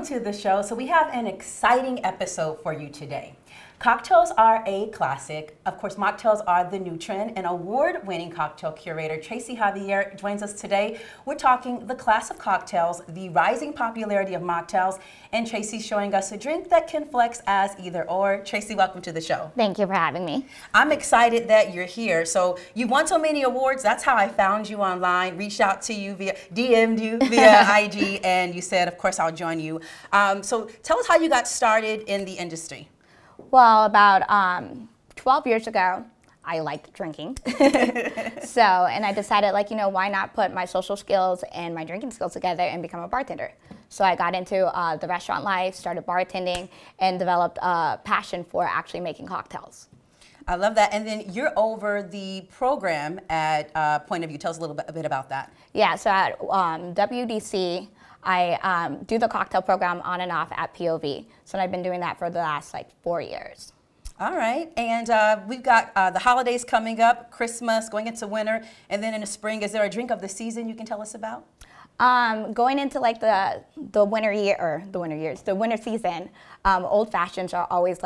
to the show. So we have an exciting episode for you today. Cocktails are a classic. Of course, mocktails are the new trend, and award-winning cocktail curator Tracy Javier joins us today. We're talking the class of cocktails, the rising popularity of mocktails, and Tracy's showing us a drink that can flex as either or. Tracy, welcome to the show. Thank you for having me. I'm excited that you're here. So you've won so many awards. That's how I found you online, reached out to you DM'd you via IG, and you said, of course, I'll join you. So tell us how you got started in the industry. Well, about 12 years ago, I liked drinking. And I decided, like, why not put my social skills and my drinking skills together and become a bartender? So I got into the restaurant life, started bartending, and developed a passion for actually making cocktails. I love that. And then you're over the program at Point of View. Tell us a bit about that. Yeah, so at WDC, I do the cocktail program on and off at POV. So I've been doing that for the last 4 years. All right, and we've got the holidays coming up, Christmas, going into winter, and then in the spring, is there a drink of the season you can tell us about? Going into the winter season, old fashions are always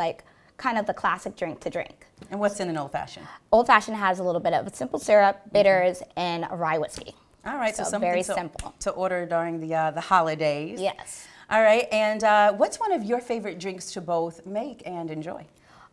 kind of the classic drink to drink. And what's in an old fashioned? Old fashioned has a little bit of simple syrup, bitters, and rye whiskey. All right, so something very simple to order during the holidays. Yes. All right, and what's one of your favorite drinks to both make and enjoy?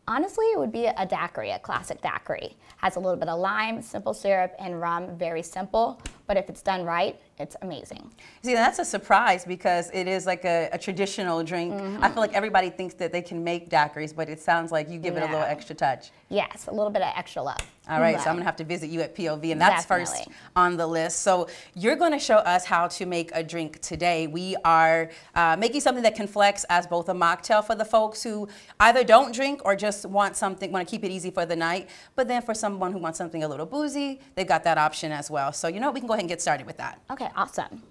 Honestly, it would be a daiquiri, a classic daiquiri. Has a little bit of lime, simple syrup, and rum. Very simple, but if it's done right, it's amazing. See, that's a surprise because it is like a traditional drink. I feel like everybody thinks that they can make daiquiris, but it sounds like you give it a little extra touch. Yes, a little bit of extra love. All right, so I'm gonna have to visit you at POV, and that's first on the list. So you're gonna show us how to make a drink today. We are making something that can flex as both a mocktail for the folks who either don't drink or just want to keep it easy for the night. But then for someone who wants something a little boozy, they've got that option as well. So we can go ahead and get started with that. Okay, awesome.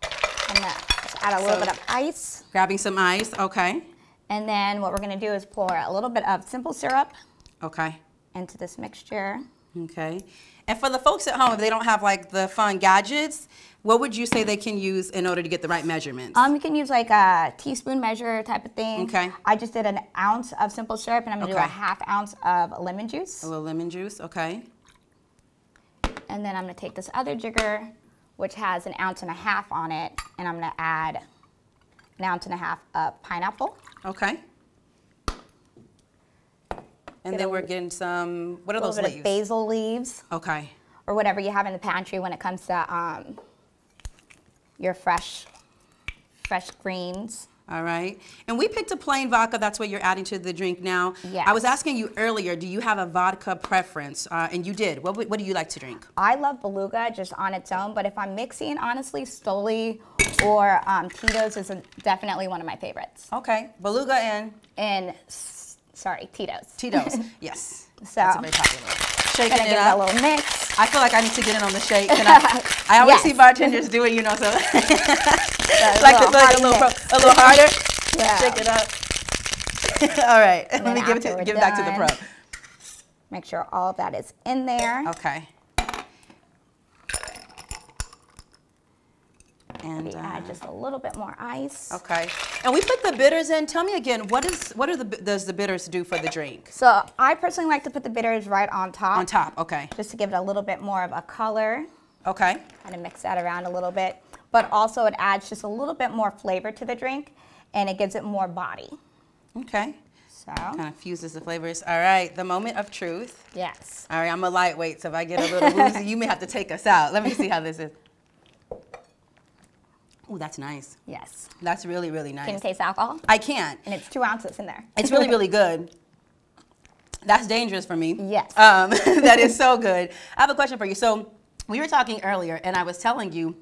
I'm gonna just add a little bit of ice. Grabbing some ice, okay. And then what we're gonna do is pour a little bit of simple syrup. Okay. Into this mixture. Okay. And for the folks at home, if they don't have the fun gadgets, what would you say they can use in order to get the right measurements? You can use a teaspoon measure type of thing. Okay. I just did an ounce of simple syrup, and I'm gonna do a ½ ounce of lemon juice. A little lemon juice, okay. And then I'm gonna take this other jigger, which has an ounce and a half on it, and I'm gonna add an ounce and a half of pineapple. Okay. And then we're getting some, what are those leaves? A little bit of basil leaves. Okay. Or whatever you have in the pantry when it comes to your fresh greens. All right. And we picked a plain vodka. That's what you're adding to the drink now. Yes. I was asking you earlier, do you have a vodka preference? And you did. What do you like to drink? I love Beluga just on its own, but if I'm mixing, honestly, Stoli or Tito's is definitely one of my favorites. Okay. Beluga and? Sorry, Tito's. Tito's, yes. So, that's a very popular. Shaking gonna it give up. it a little mix. I feel like I need to get in on the shake. I always see bartenders do it, so like a little harder. Yeah. Shake it up. All right, let me give it back to the pro. Make sure all of that is in there. Okay. And add just a little bit more ice. Okay. And we put the bitters in. Tell me again, does the bitters do for the drink? So I personally like to put the bitters right on top. On top, okay. Just to give it a little bit more of a color. Okay. Kind of mix that around a little bit. But also it adds just a little bit more flavor to the drink, and it gives it more body. Okay. So. Kind of fuses the flavors. All right, the moment of truth. Yes. All right, I'm a lightweight, so if I get a little woozy, you may have to take us out. Let me see how this is. Oh, that's nice. Yes. That's really, really nice. Can you taste alcohol? I can. And it's 2 ounces in there. It's really, really good. That's dangerous for me. Yes. That is so good. I have a question for you. So we were talking earlier, and I was telling you,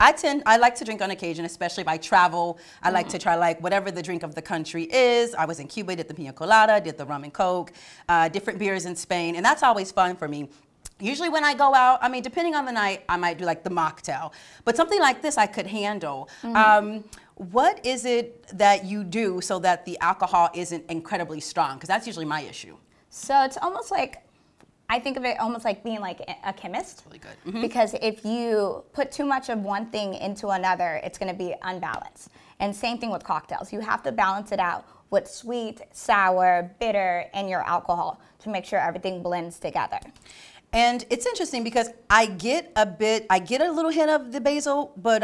I like to drink on occasion, especially if I travel. I like to try whatever the drink of the country is. I was in Cuba, did the pina colada, did the rum and coke, different beers in Spain, and that's always fun for me. Usually when I go out, depending on the night, I might do the mocktail. But something like this I could handle. What is it that you do so that the alcohol isn't incredibly strong? Because that's usually my issue. So it's almost like I think of it almost like being like a chemist. Really good. Because if you put too much of one thing into another, it's going to be unbalanced. And same thing with cocktails. You have to balance it out with sweet, sour, bitter, and your alcohol to make sure everything blends together. And it's interesting because I get a little hint of the basil, but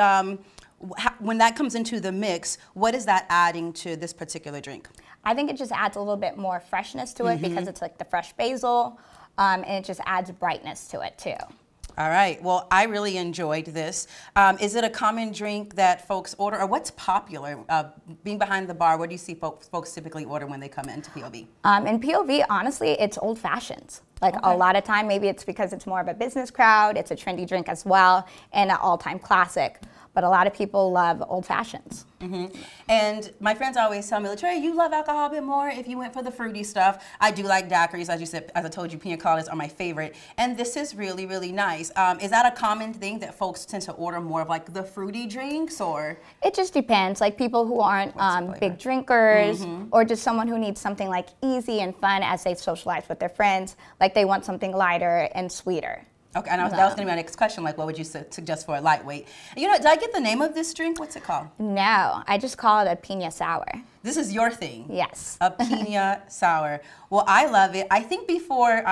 when that comes into the mix, what is that adding to this particular drink? I think it just adds a little bit more freshness to it because it's like the fresh basil, and it just adds brightness to it too. All right. Well, I really enjoyed this. Is it a common drink that folks order, or what's popular? Being behind the bar, what do you see folks typically order when they come into POV? In POV, honestly, it's old fashions. Like a lot of time, maybe it's because it's more of a business crowd. It's a trendy drink as well, and an all-time classic. But a lot of people love old fashions. And my friends always tell me, Latoria, you love alcohol a bit more if you went for the fruity stuff. I do like daiquiris, as you said, as I told you, pina coladas are my favorite. And this is really, really nice. Is that a common thing that folks tend to order more of like the fruity drinks, or? It just depends. Like people who aren't big drinkers, or just someone who needs something like easy and fun as they socialize with their friends. Like they want something lighter and sweeter. Okay, and that was going to be my next question. Like, what would you suggest for a lightweight? You know, did I get the name of this drink? What's it called? No, I just call it a pina sour. This is your thing? Yes. A pina sour. Well, I love it. I think before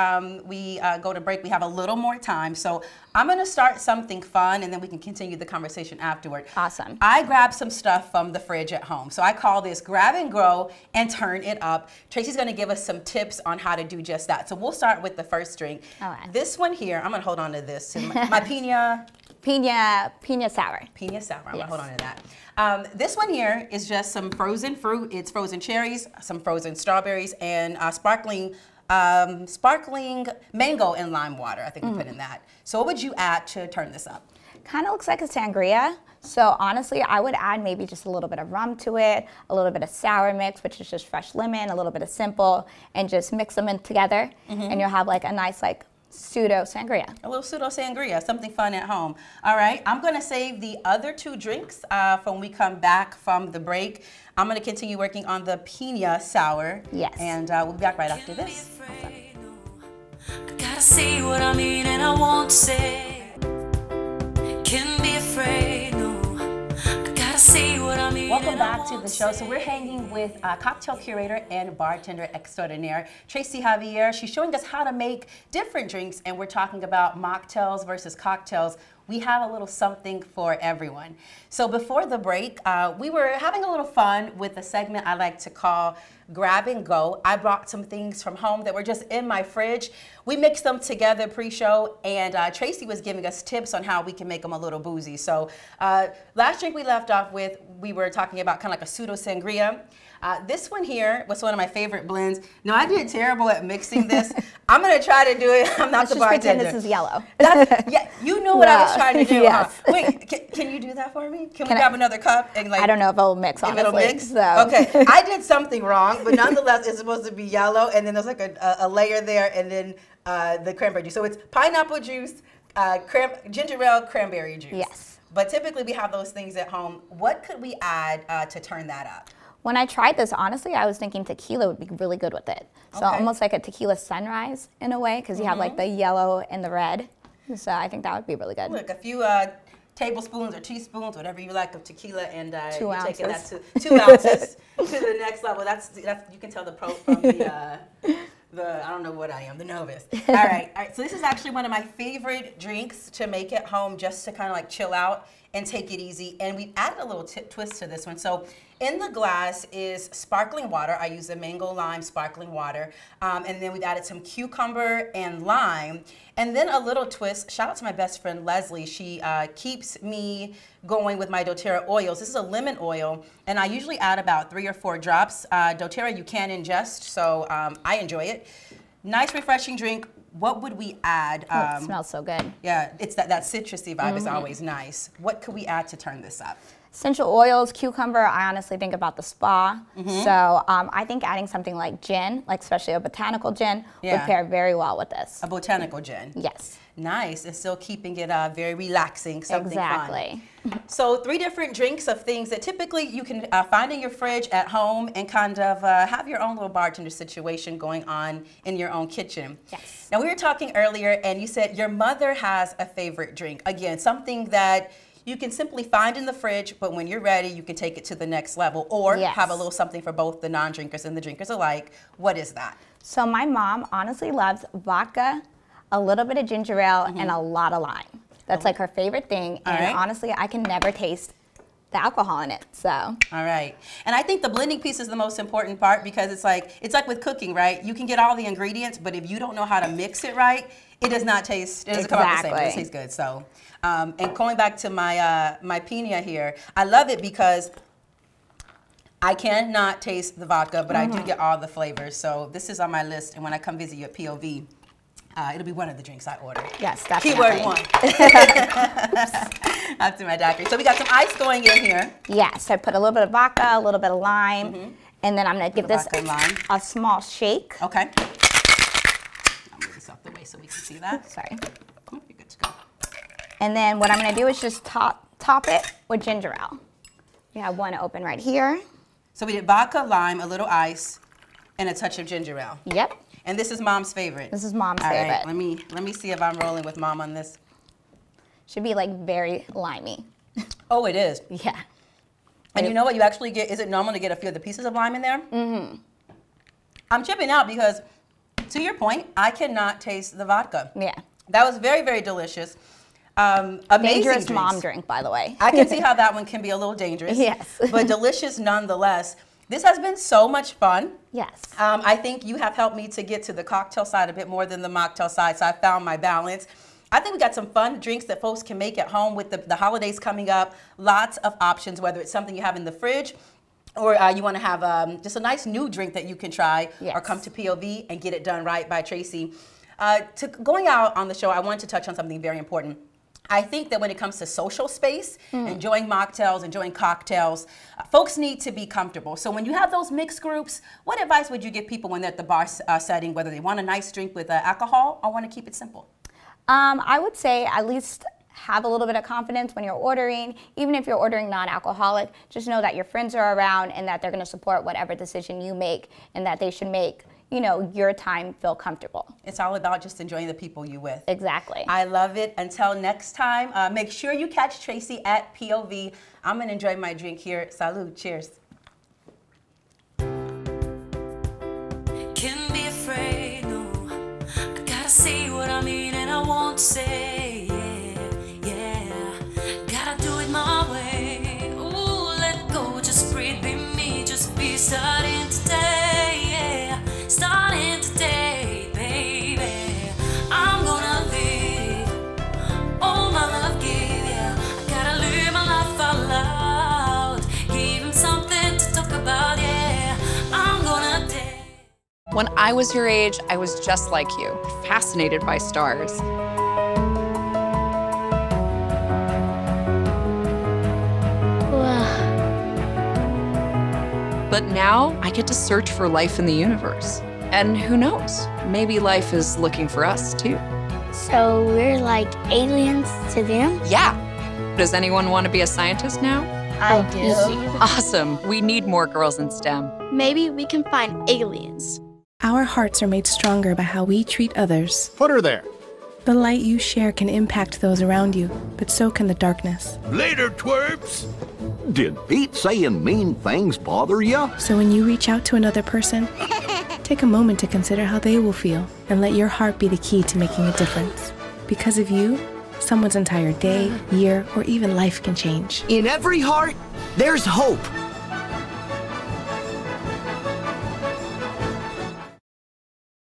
we go to break, we have a little more time. So I'm going to start something fun, and then we can continue the conversation afterward. Awesome. I grabbed some stuff from the fridge at home. So I call this grab and grow and turn it up. Tracy's going to give us some tips on how to do just that. So we'll start with the first drink. All right. This one here, I'm going to hold on to this. My pina sour. Pina sour. I'm gonna hold on to that. This one here is just some frozen fruit. It's frozen cherries, some frozen strawberries, and sparkling mango and lime water. I think we put in that. So what would you add to turn this up? Kind of looks like a sangria. So honestly, I would add maybe just a little bit of rum to it, a little bit of sour mix, which is just fresh lemon, a little bit of simple, and just mix them in together, and you'll have like a nice like pseudo sangria. A little pseudo sangria, something fun at home. All right, I'm gonna save the other two drinks for when we come back from the break. I'm gonna continue working on the pina sour. Yes. And we'll be back right after this. Awesome. I gotta say what I mean and I won't say. Can't be afraid, no. I gotta say what I mean. Welcome back to the show. So we're hanging with cocktail curator and bartender extraordinaire, Tracy Javier. She's showing us how to make different drinks, and we're talking about mocktails versus cocktails. We have a little something for everyone. So before the break, we were having a little fun with a segment I like to call Grab and Go. I brought some things from home that were just in my fridge. We mixed them together pre-show, and Tracy was giving us tips on how we can make them a little boozy. So last drink we left off with, we were talking about kind of like a pseudo sangria. This one here was one of my favorite blends. No, I did terrible at mixing this. I'm gonna try to do it. I'm not the bartender. Let's just pretend this is yellow. Yeah, you know what I was trying to do. Yes. Huh? Wait, can you do that for me? Can we grab another cup and like? I don't know if it'll mix. Honestly, if it'll mix. So. Okay, I did something wrong, but nonetheless, it's supposed to be yellow, and then there's like a layer there, and then the cranberry juice. So it's pineapple juice, ginger ale, cranberry juice. Yes. But typically we have those things at home. What could we add to turn that up? When I tried this, honestly, I was thinking tequila would be really good with it. So almost like a tequila sunrise in a way, because you have like the yellow and the red. So I think that would be really good. Look, a few tablespoons or teaspoons, whatever you like, of tequila, and you're taking that to 2 ounces to the next level. That's you can tell the pro from the I don't know what I am, the novice. All right. So this is actually one of my favorite drinks to make at home, just to kind of like chill out and take it easy. And we've added a little twist to this one. So in the glass is sparkling water. I use a mango lime sparkling water. And then we've added some cucumber and lime. And then a little twist, shout out to my best friend Leslie. She keeps me going with my doTERRA oils. This is a lemon oil, and I usually add about 3 or 4 drops. doTERRA you can ingest, so I enjoy it. Nice, refreshing drink. What would we add? It smells so good. Yeah, it's that citrusy vibe is always nice. What could we add to turn this up? Essential oils, cucumber, I honestly think about the spa. So I think adding something like gin, like especially a botanical gin, would pair very well with this. A botanical gin. Yes. Nice, and still keeping it very relaxing, something fun. So 3 different drinks of things that typically you can find in your fridge at home and kind of have your own little bartender situation going on in your own kitchen. Yes. Now we were talking earlier and you said your mother has a favorite drink. Again, something that you can simply find in the fridge, but when you're ready, you can take it to the next level or have a little something for both the non-drinkers and the drinkers alike. What is that? So my mom honestly loves vodka, a little bit of ginger ale, and a lot of lime. That's like her favorite thing, and honestly, I can never taste the alcohol in it, so. All right, and I think the blending piece is the most important part because it's like with cooking, right? You can get all the ingredients, but if you don't know how to mix it right, it does not taste, it doesn't come out the same, it doesn't taste good, so. And going back to my, my pina here, I love it because I cannot taste the vodka, but I do get all the flavors, so this is on my list, and when I come visit you at POV, it'll be one of the drinks I order. Yes, definitely. Keyword 1. After my daiquiri. So we got some ice going in here. Yes, I put a little bit of vodka, a little bit of lime, and then I'm going to give this a small shake. Okay. I'll move this out the way so we can see that. Sorry. You're good to go. And then what I'm going to do is just top it with ginger ale. We have one open right here. So we did vodka, lime, a little ice, and a touch of ginger ale. Yep. And this is Mom's favorite. This is Mom's All favorite. Right, let me see if I'm rolling with Mom on this. Should be like very limey. Oh, it is. Yeah. And you know what you actually get? Is it normal to get a few of the pieces of lime in there? I'm chipping out because, to your point, I cannot taste the vodka. Yeah. That was very, very delicious. Amazing dangerous drinks. mom drink, by the way. I can see how that one can be a little dangerous. Yes. But delicious nonetheless. This has been so much fun. Yes. I think you have helped me to get to the cocktail side a bit more than the mocktail side, so I found my balance. I think we got some fun drinks that folks can make at home with the holidays coming up. Lots of options, whether it's something you have in the fridge or you want to have just a nice new drink that you can try or come to POV and get it done right by Tracy. Going out on the show, I wanted to touch on something very important. I think that when it comes to social space, enjoying mocktails, enjoying cocktails, folks need to be comfortable. So when you have those mixed groups, what advice would you give people when they're at the bar setting, whether they want a nice drink with alcohol or want to keep it simple? I would say at least have a little bit of confidence when you're ordering. Even if you're ordering non-alcoholic, just know that your friends are around and that they're going to support whatever decision you make and that they should make, you know, your time feel comfortable. It's all about just enjoying the people you with. Exactly. I love it. Until next time, make sure you catch Tracy at POV. I'm going to enjoy my drink here. Salud. Cheers. Can be afraid, no. I gotta say what I mean and I want to say, yeah. Gotta do it my way. Ooh, let go, just breathe, be me, just be starting today, yeah. Starting today, baby. I'm gonna live all my love give, yeah. I gotta live my life out loud. Give him something to talk about, yeah. I'm gonna dance. When I was your age, I was just like you, fascinated by stars. But now I get to search for life in the universe. And who knows, maybe life is looking for us too. So we're like aliens to them? Yeah. Does anyone want to be a scientist now? I do. Awesome. We need more girls in STEM. Maybe we can find aliens. Our hearts are made stronger by how we treat others. Put her there. The light you share can impact those around you, but so can the darkness. Later, twerps. Did Pete saying mean things bother you? So when you reach out to another person, take a moment to consider how they will feel and let your heart be the key to making a difference. Because of you, someone's entire day, year, or even life can change. In every heart, there's hope.